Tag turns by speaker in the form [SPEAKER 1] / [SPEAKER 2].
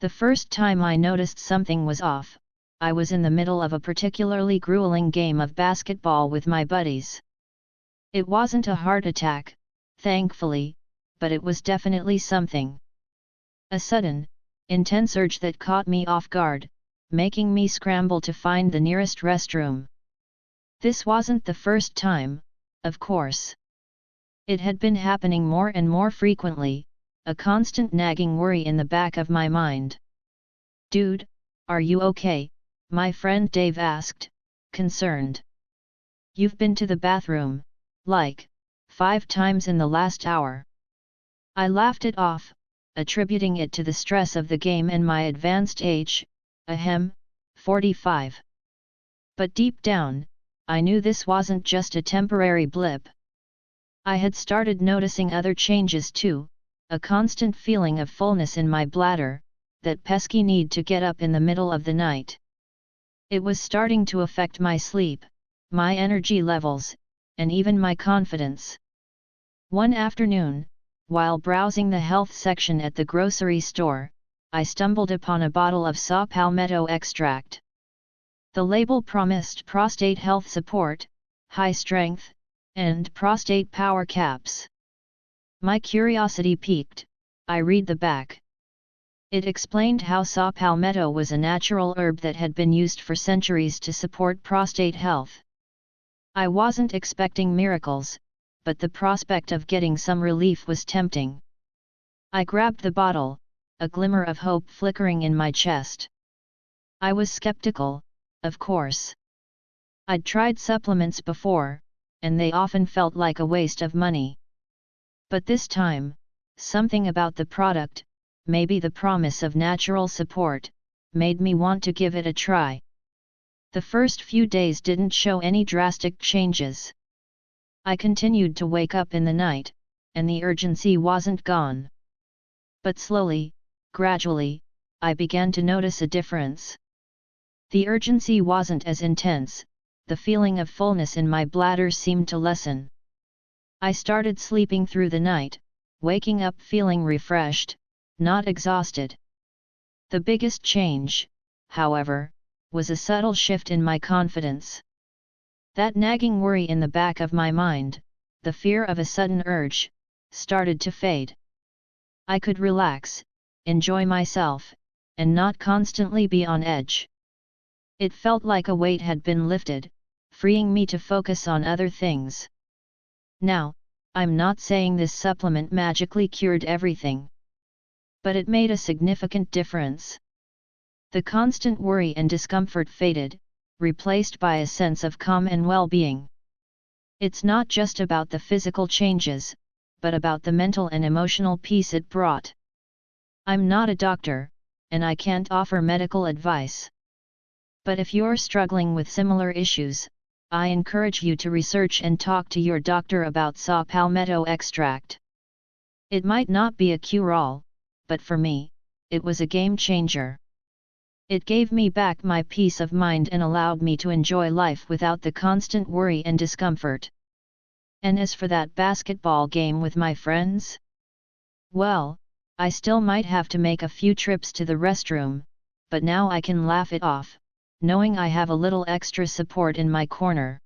[SPEAKER 1] The first time I noticed something was off, I was in the middle of a particularly grueling game of basketball with my buddies. It wasn't a heart attack, thankfully, but it was definitely something. A sudden, intense urge that caught me off guard, making me scramble to find the nearest restroom. This wasn't the first time, of course. It had been happening more and more frequently, a constant nagging worry in the back of my mind. "Dude, are you okay?" my friend Dave asked, concerned. "You've been to the bathroom, like, 5 times in the last hour." I laughed it off, attributing it to the stress of the game and my advanced age, 45. But deep down, I knew this wasn't just a temporary blip. I had started noticing other changes too, a constant feeling of fullness in my bladder, that pesky need to get up in the middle of the night. It was starting to affect my sleep, my energy levels, and even my confidence. One afternoon, while browsing the health section at the grocery store, I stumbled upon a bottle of Palmetto Extract. The label promised prostate health support, high strength, and prostate power caps. My curiosity piqued. I read the back. It explained how Palmetto was a natural herb that had been used for centuries to support prostate health. I wasn't expecting miracles, but the prospect of getting some relief was tempting. I grabbed the bottle, a glimmer of hope flickering in my chest. I was skeptical, of course. I'd tried supplements before, and they often felt like a waste of money. But this time, something about the product, maybe the promise of natural support, made me want to give it a try. The first few days didn't show any drastic changes. I continued to wake up in the night, and the urgency wasn't gone. But slowly, gradually, I began to notice a difference. The urgency wasn't as intense, the feeling of fullness in my bladder seemed to lessen. I started sleeping through the night, waking up feeling refreshed, not exhausted. The biggest change, however, was a subtle shift in my confidence. That nagging worry in the back of my mind, the fear of a sudden urge, started to fade. I could relax, enjoy myself, and not constantly be on edge. It felt like a weight had been lifted, freeing me to focus on other things. Now, I'm not saying this supplement magically cured everything. But it made a significant difference. The constant worry and discomfort faded, replaced by a sense of calm and well-being. It's not just about the physical changes, but about the mental and emotional peace it brought. I'm not a doctor, and I can't offer medical advice. But if you're struggling with similar issues, I encourage you to research and talk to your doctor about Palmetto Extract. It might not be a cure-all, but for me, it was a game changer. It gave me back my peace of mind and allowed me to enjoy life without the constant worry and discomfort. And as for that basketball game with my friends? Well, I still might have to make a few trips to the restroom, but now I can laugh it off, knowing I have a little extra support in my corner.